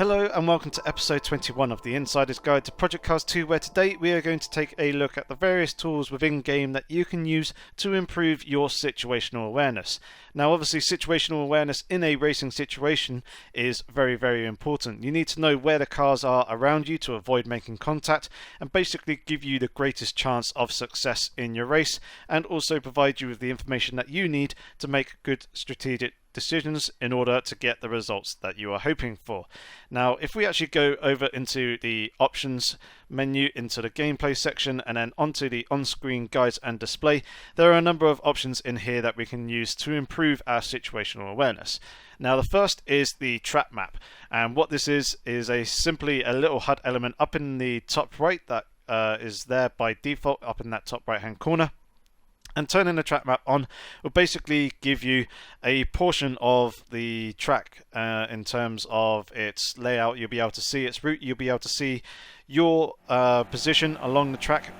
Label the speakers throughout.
Speaker 1: Hello and welcome to episode 21 of the Insider's Guide to Project Cars 2, where today we are going to take a look at the various tools within game that you can use to improve your situational awareness. Now obviously situational awareness in a racing situation is very important. You need to know where the cars are around you to avoid making contact and basically give you the greatest chance of success in your race, and also provide you with the information that you need to make good strategic decisions in order to get the results that you are hoping for. Now if we actually go over into the options menu, into the gameplay section, and then onto the on-screen guides and display, there are a number of options in here that we can use to improve our situational awareness. Now the first is the track map, and what this is simply a little HUD element up in the top right that is there by default up in that top right hand corner. And turning the track map on will basically give you a portion of the track in terms of its layout. You'll be able to see its route, you'll be able to see your position along the track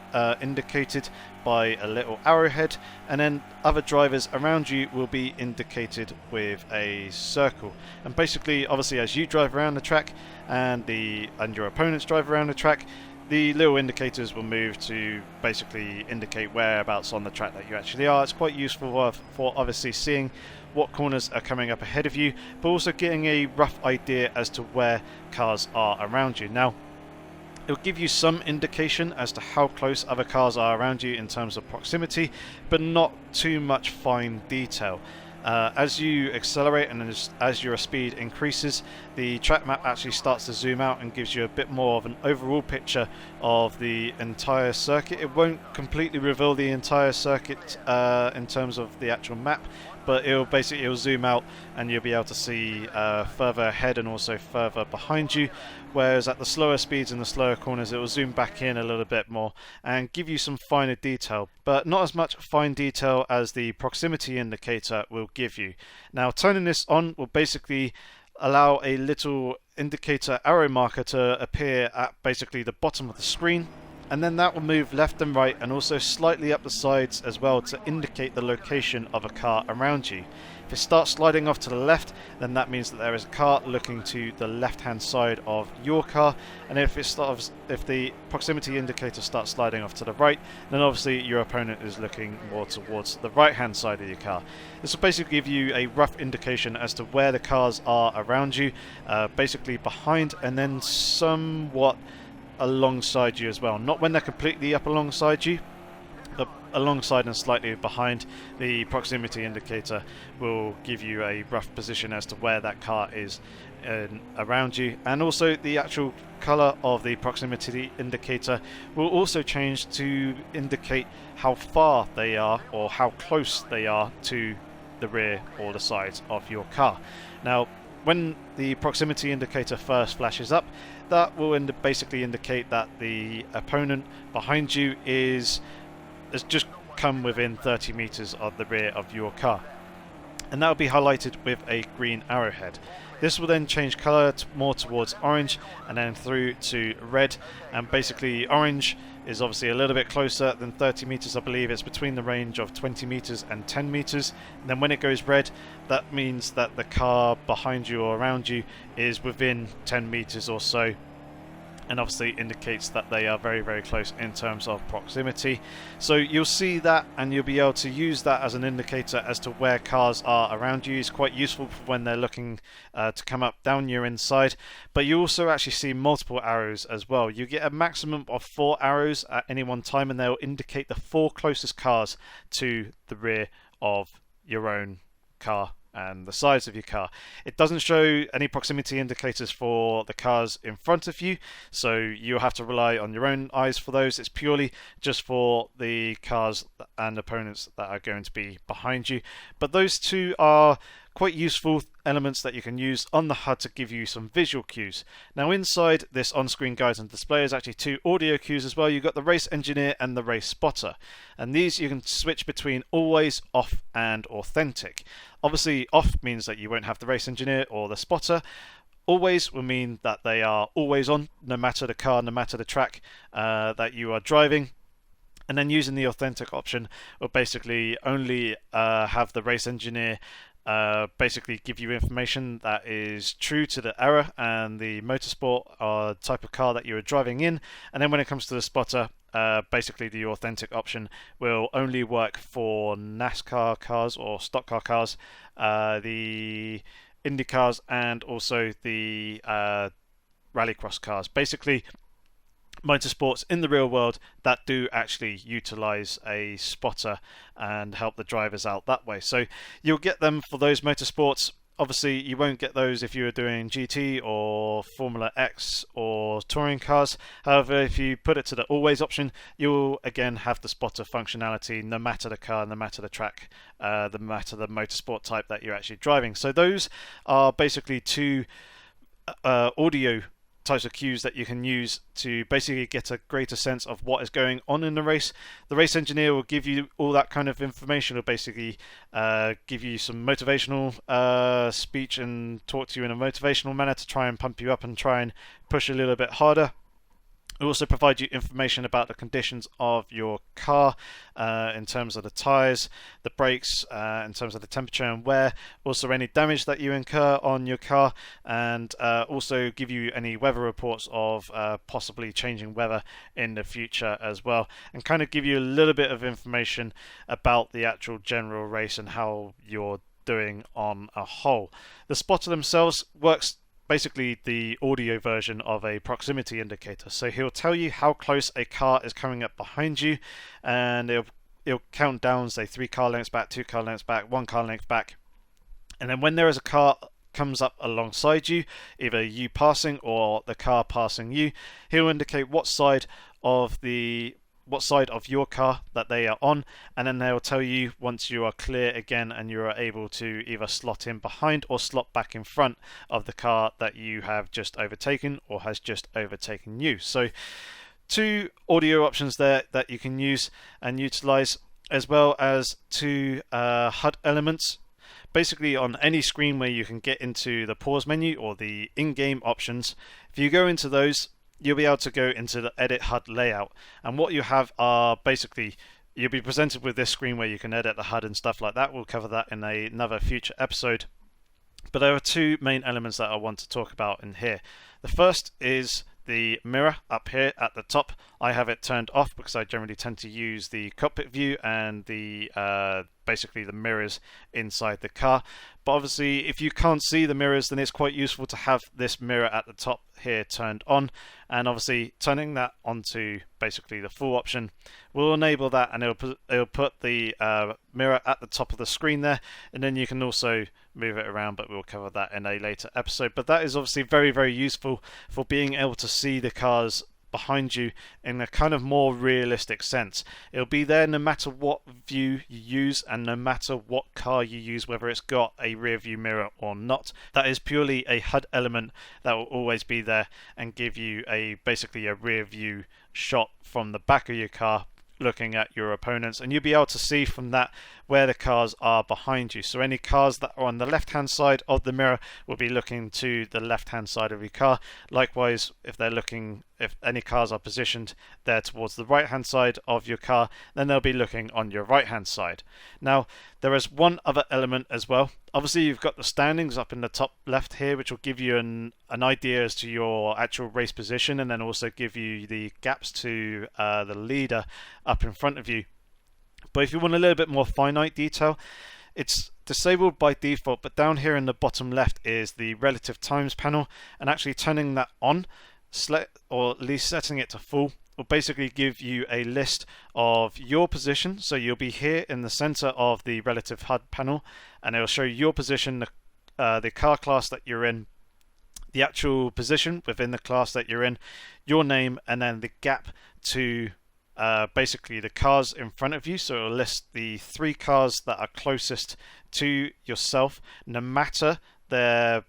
Speaker 1: indicated by a little arrowhead, and then other drivers around you will be indicated with a circle. And basically, obviously, as you drive around the track and your opponents drive around the track, the little indicators will move to basically indicate whereabouts on the track that you actually are. It's quite useful for obviously seeing what corners are coming up ahead of you, but also getting a rough idea as to where cars are around you. Now, it'll give you some indication as to how close other cars are around you in terms of proximity, but not too much fine detail. As you accelerate and as your speed increases, the track map actually starts to zoom out and gives you a bit more of an overall picture of the entire circuit. It won't completely reveal the entire circuit in terms of the actual map, but it'll zoom out and you'll be able to see further ahead and also further behind you, whereas at the slower speeds and the slower corners it will zoom back in a little bit more and give you some finer detail, but not as much fine detail as the proximity indicator will give you. Now turning this on will basically allow a little indicator arrow marker to appear at basically the bottom of the screen, and then that will move left and right and also slightly up the sides as well to indicate the location of a car around you. If it starts sliding off to the left, then that means that there is a car looking to the left hand side of your car, and if the proximity indicator starts sliding off to the right, then obviously your opponent is looking more towards the right hand side of your car. This will basically give you a rough indication as to where the cars are around you, basically behind and then somewhat alongside you as well. Not when they're completely up alongside you, but alongside and slightly behind. The proximity indicator will give you a rough position as to where that car is around you, and also the actual color of the proximity indicator will also change to indicate how far they are or how close they are to the rear or the sides of your car. Now when the proximity indicator first flashes up, that will basically indicate that the opponent behind you has just come within 30 meters of the rear of your car, and that will be highlighted with a green arrowhead. This will then change color more towards orange and then through to red, and basically orange is obviously a little bit closer than 30 meters. I believe it's between the range of 20 meters and 10 meters. And then when it goes red, that means that the car behind you or around you is within 10 meters or so, and obviously indicates that they are very close in terms of proximity. So you'll see that and you'll be able to use that as an indicator as to where cars are around you. It's quite useful for when they're looking to come up down your inside, but you also actually see multiple arrows as well. You get a maximum of 4 arrows at any one time, and they'll indicate the 4 closest cars to the rear of your own car and the size of your car. It doesn't show any proximity indicators for the cars in front of you, so you'll have to rely on your own eyes for those. It's purely just for the cars and opponents that are going to be behind you. But those two are quite useful elements that you can use on the HUD to give you some visual cues. Now inside this on-screen guides and display is actually 2 audio cues as well. You've got the race engineer and the race spotter, and these you can switch between always, off and authentic. Obviously off means that you won't have the race engineer or the spotter. Always will mean that they are always on, no matter the car, no matter the track that you are driving. And then using the authentic option will basically only have the race engineer basically give you information that is true to the era and the motorsport type of car that you are driving in. And then when it comes to the spotter, basically the authentic option will only work for NASCAR cars or stock car cars, the Indy cars, and also the rallycross cars. Basically, motorsports in the real world that do actually utilize a spotter and help the drivers out that way. So you'll get them for those motorsports. Obviously, you won't get those if you were doing GT or Formula X or touring cars. However, if you put it to the always option, you'll again have the spotter functionality no matter the car, no matter the track, no matter the motorsport type that you're actually driving. So those are basically two audio types of cues that you can use to basically get a greater sense of what is going on in the race. The race engineer will give you all that kind of information. Will basically give you some motivational speech and talk to you in a motivational manner to try and pump you up and try and push a little bit harder. It will also provide you information about the conditions of your car in terms of the tyres, the brakes, in terms of the temperature and wear, also any damage that you incur on your car, and also give you any weather reports of possibly changing weather in the future as well, and kind of give you a little bit of information about the actual general race and how you're doing on a whole. The spotter themselves works basically the audio version of a proximity indicator. So he'll tell you how close a car is coming up behind you, and it'll count down, say 3 car lengths back, 2 car lengths back, 1 car length back. And then when there is a car comes up alongside you, either you passing or the car passing you, he'll indicate what side of your car that they are on, and then they'll tell you once you are clear again and you are able to either slot in behind or slot back in front of the car that you have just overtaken or has just overtaken you. So 2 audio options there that you can use and utilize, as well as 2 HUD elements. Basically, on any screen where you can get into the pause menu or the in-game options, if you go into those, you'll be able to go into the edit HUD layout, and what you have are basically you'll be presented with this screen where you can edit the HUD and stuff like that. We'll cover that in another future episode, but there are 2 main elements that I want to talk about in here. The first is the mirror up here at the top. I have it turned off because I generally tend to use the cockpit view and the basically the mirrors inside the car. But obviously, if you can't see the mirrors, then it's quite useful to have this mirror at the top here turned on. And obviously, turning that onto basically the full option will enable that, and it'll put the mirror at the top of the screen there. And then you can also move it around, but we'll cover that in a later episode. But that is obviously very, very useful for being able to see the cars behind you in a kind of more realistic sense. It'll be there no matter what view you use and no matter what car you use, whether it's got a rear view mirror or not. That is purely a HUD element that will always be there and give you basically a rear view shot from the back of your car looking at your opponents, and you'll be able to see from that where the cars are behind you. So any cars that are on the left hand side of the mirror will be looking to the left hand side of your car. Likewise, if any cars are positioned there towards the right hand side of your car, then they'll be looking on your right hand side. Now there is one other element as well. Obviously you've got the standings up in the top left here, which will give you an idea as to your actual race position, and then also give you the gaps to the leader up in front of you. But if you want a little bit more finite detail, it's disabled by default, but down here in the bottom left is the relative times panel, and actually turning that on, or at least setting it to full, will basically give you a list of your position. So you'll be here in the center of the relative HUD panel, and it will show your position, the car class that you're in, the actual position within the class that you're in, your name, and then the gap to basically the cars in front of you. So it'll list the 3 cars that are closest to yourself, no matter their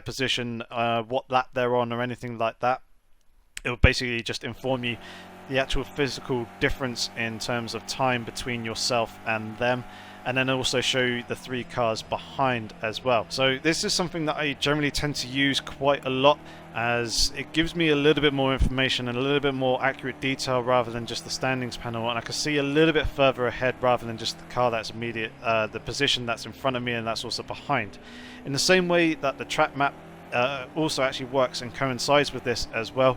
Speaker 1: position, what lap they're on or anything like that. It will basically just inform you the actual physical difference in terms of time between yourself and them, and then also show you the 3 cars behind as well. So this is something that I generally tend to use quite a lot, as it gives me a little bit more information and a little bit more accurate detail rather than just the standings panel, and I can see a little bit further ahead rather than just the car that's immediate, the position that's in front of me and that's also behind. In the same way that the track map also actually works and coincides with this as well,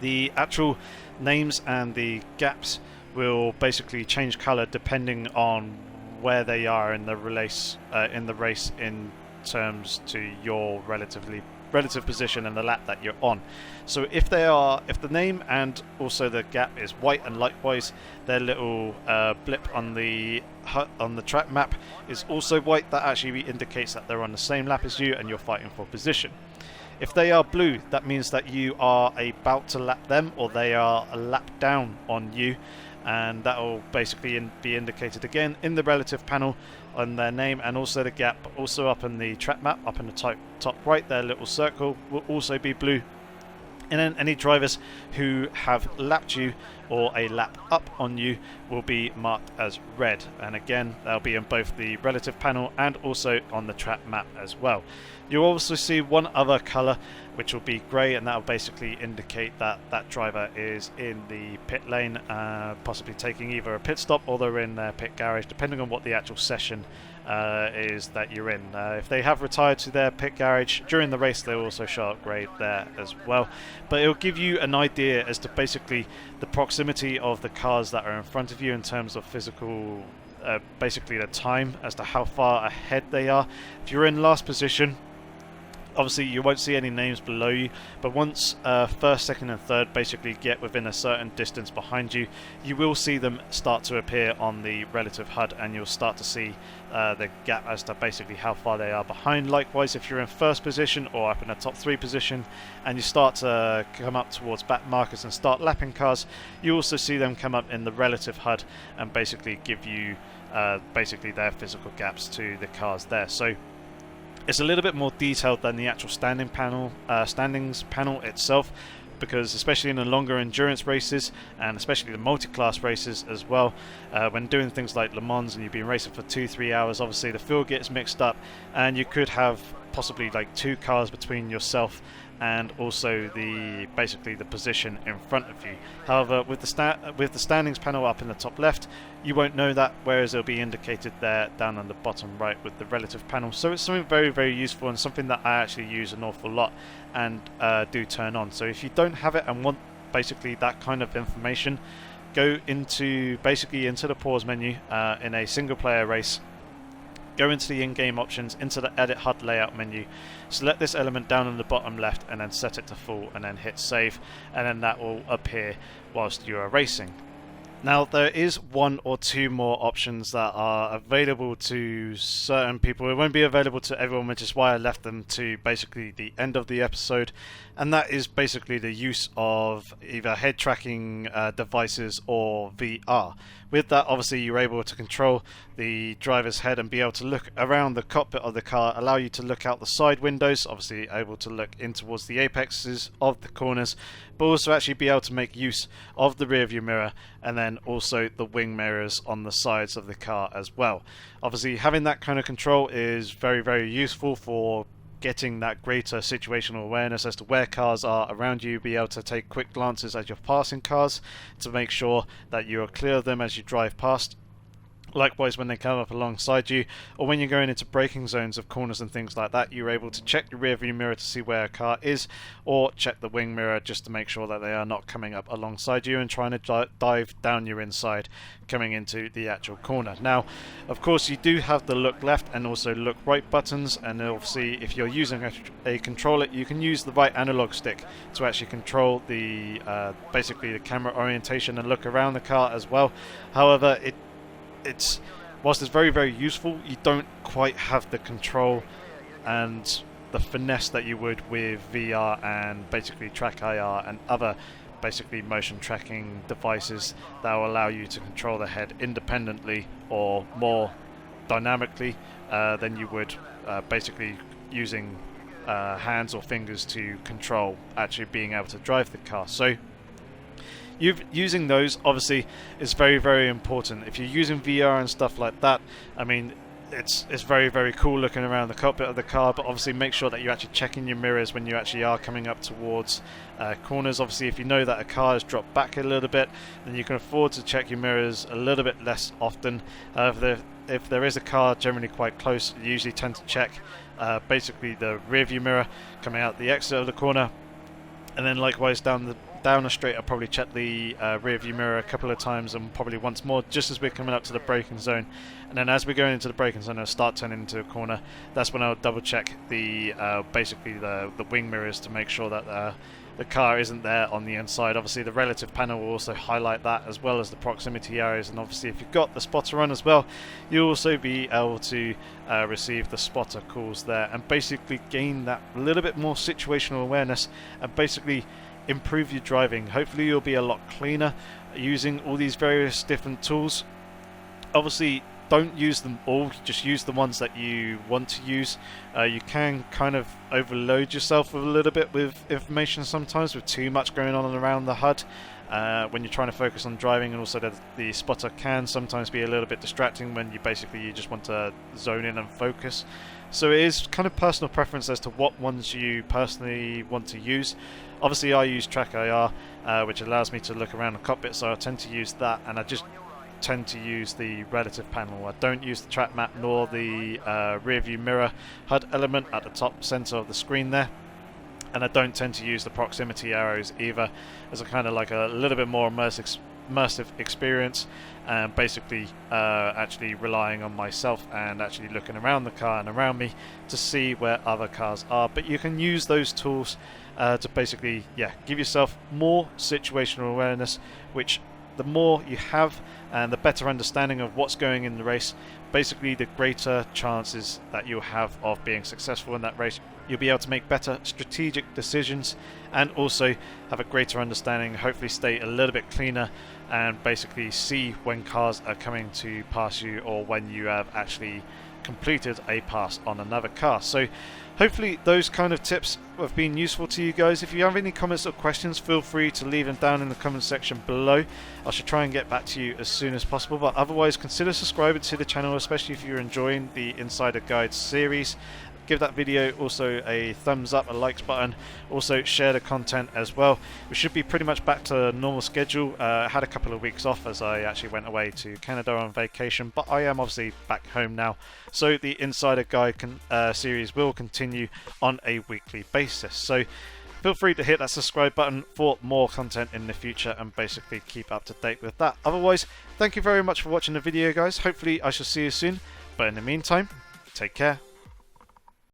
Speaker 1: the actual names and the gaps will basically change color depending on where they are in the race in terms to your relative position and the lap that you're on. So if the name and also the gap is white, and likewise their little blip on the track map is also white, that actually indicates that they're on the same lap as you and you're fighting for position. If they are blue, that means that you are about to lap them, or they are a lap down on you, and that will basically be indicated again in the relative panel on their name and also the gap, but also up in the track map, up in the top right, their little circle will also be blue. And then any drivers who have lapped you or a lap up on you will be marked as red, and again they'll be in both the relative panel and also on the track map as well. You'll also see one other colour which will be grey, and that will basically indicate that that driver is in the pit lane, possibly taking either a pit stop or they're in their pit garage, depending on what the actual session is that you're in. If they have retired to their pit garage during the race, they'll also show up grey there as well. But it'll give you an idea as to basically the proximity of the cars that are in front of you in terms of physical, basically the time as to how far ahead they are. If you're in last position, obviously you won't see any names below you, but once first, second and third basically get within a certain distance behind you, you will see them start to appear on the relative HUD, and you'll start to see the gap as to basically how far they are behind. Likewise, if you're in first position or up in the top 3 position and you start to come up towards back markers and start lapping cars, you also see them come up in the relative HUD and basically give you basically their physical gaps to the cars there. So it's a little bit more detailed than the actual standings panel itself, because especially in the longer endurance races and especially the multi-class races as well, when doing things like Le Mans and you've been racing for 2-3 hours, obviously the fuel gets mixed up and you could have possibly like 2 cars between yourself and also basically the position in front of you. However, with the standings panel up in the top left, you won't know that, whereas it'll be indicated there down on the bottom right with the relative panel. So it's something very, very useful and something that I actually use an awful lot and do turn on. So if you don't have it and want basically that kind of information, go into the pause menu in a single player race. Go into the in-game options, into the edit HUD layout menu, select this element down on the bottom left and then set it to full and then hit save, and then that will appear whilst you are racing. Now there is 1 or 2 more options that are available to certain people. It won't be available to everyone, which is why I left them to basically the end of the episode, and that is basically the use of either head tracking devices or VR. With that, obviously you're able to control the driver's head and be able to look around the cockpit of the car, allow you to look out the side windows, obviously able to look in towards the apexes of the corners, but also actually be able to make use of the rear view mirror and then also the wing mirrors on the sides of the car as well. Obviously having that kind of control is very, very useful for getting that greater situational awareness as to where cars are around you, be able to take quick glances as you're passing cars to make sure that you are clear of them as you drive past. Likewise, when they come up alongside you, or when you're going into braking zones of corners and things like that, you're able to check your rear view mirror to see where a car is, or check the wing mirror just to make sure that they are not coming up alongside you and trying to dive down your inside coming into the actual corner. Now, of course, you do have the look left and also look right buttons, and obviously if you're using a controller, you can use the right analog stick to actually control the basically the camera orientation and look around the car as well. However, whilst it's very, very useful, you don't quite have the control and the finesse that you would with VR and basically Track IR and other basically motion tracking devices that will allow you to control the head independently or more dynamically than you would basically using hands or fingers to control actually being able to drive the car. So using those obviously is very, very important. If you're using VR and stuff like that, I mean, it's very, very cool looking around the cockpit of the car, but obviously make sure that you're actually checking your mirrors when you actually are coming up towards corners. Obviously, if you know that a car has dropped back a little bit, then you can afford to check your mirrors a little bit less often. If there is a car generally quite close, you usually tend to check basically the rear view mirror coming out the exit of the corner, and then likewise down the straight. I'll probably check the rear view mirror a couple of times, and probably once more just as we're coming up to the braking zone. And then as we're going into the braking zone, I'll start turning into a corner. That's when I'll double check the basically the wing mirrors to make sure that the car isn't there on the inside. Obviously the relative panel will also highlight that, as well as the proximity arrows, and obviously if you've got the spotter on as well, you'll also be able to receive the spotter calls there, and basically gain that little bit more situational awareness, and basically improve your driving. Hopefully you'll be a lot cleaner using all these various different tools. Obviously don't use them all, just use the ones that you want to use. You can kind of overload yourself a little bit with information sometimes, with too much going on around the HUD when you're trying to focus on driving, and also the spotter can sometimes be a little bit distracting when you just want to zone in and focus. So it is kind of personal preference as to what ones you personally want to use. Obviously I use Track IR, which allows me to look around the cockpit, so I tend to use that, and I just tend to use the relative panel. I don't use the track map nor the rear view mirror HUD element at the top center of the screen there, and I don't tend to use the proximity arrows either, as a kind of like a little bit more immersive experience, and basically actually relying on myself and actually looking around the car and around me to see where other cars are. But you can use those tools to basically give yourself more situational awareness, which the more you have and the better understanding of what's going in the race, basically the greater chances that you'll have of being successful in that race. You'll be able to make better strategic decisions, and also have a greater understanding, hopefully stay a little bit cleaner, and basically see when cars are coming to pass you, or when you have actually completed a pass on another car. So hopefully those kind of tips have been useful to you guys. If you have any comments or questions, feel free to leave them down in the comment section below. I should try and get back to you as soon as possible, but otherwise consider subscribing to the channel, especially if you're enjoying the Insider Guide series. Give that video also a thumbs up, a likes button, also share the content as well. We should be pretty much back to normal schedule. I had a couple of weeks off as I actually went away to Canada on vacation, but I am obviously back home now, so the Insider Guide series will continue on a weekly basis. So feel free to hit that subscribe button for more content in the future, and basically keep up to date with that. Otherwise, thank you very much for watching the video guys. Hopefully I shall see you soon, but in the meantime, take care.